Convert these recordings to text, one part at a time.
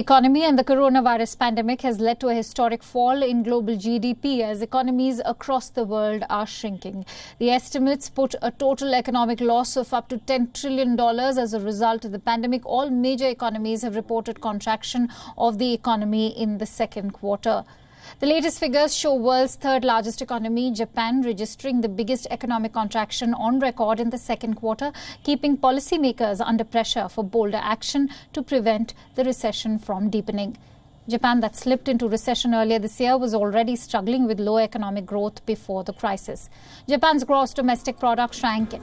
Economy and the coronavirus pandemic has led to a historic fall in global GDP as economies across the world are shrinking. The estimates put a total economic loss of up to $10 trillion as a result of the pandemic. All major economies have reported contraction of the economy in the second quarter. The latest figures show world's third largest economy, Japan, registering the biggest economic contraction on record in the second quarter, keeping policymakers under pressure for bolder action to prevent the recession from deepening. Japan, that slipped into recession earlier this year, was already struggling with low economic growth before the crisis. Japan's gross domestic product shrank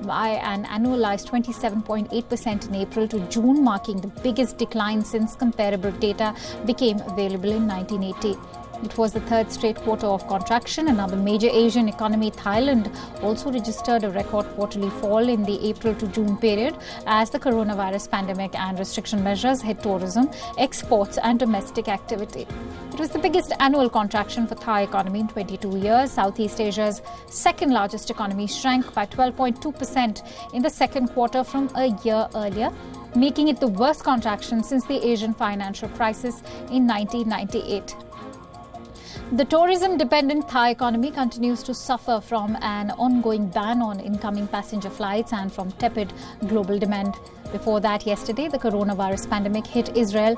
by an annualized 27.8% in April to June, marking the biggest decline since comparable data became available in 1980. It was the third straight quarter of contraction. Another major Asian economy, Thailand, also registered a record quarterly fall in the April to June period as the coronavirus pandemic and restriction measures hit tourism, exports and domestic activity. It was the biggest annual contraction for Thai economy in 22 years. Southeast Asia's second largest economy shrank by 12.2% in the second quarter from a year earlier, making it the worst contraction since the Asian financial crisis in 1998. The tourism-dependent Thai economy continues to suffer from an ongoing ban on incoming passenger flights and from tepid global demand. Before that, yesterday, the coronavirus pandemic hit Israel,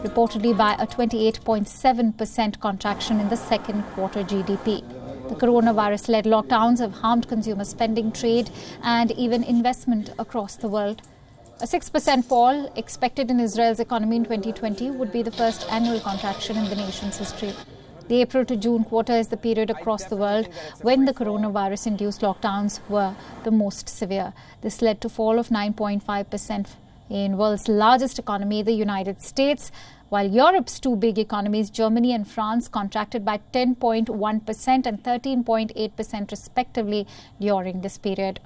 reportedly by a 28.7% contraction in the second quarter GDP. The coronavirus-led lockdowns have harmed consumer spending, trade, and even investment across the world. A 6% fall expected in Israel's economy in 2020 would be the first annual contraction in the nation's history. The April to June quarter is the period across the world when the coronavirus-induced lockdowns were the most severe. This led to a fall of 9.5% in world's largest economy, the United States, while Europe's two big economies, Germany and France, contracted by 10.1% and 13.8% respectively during this period.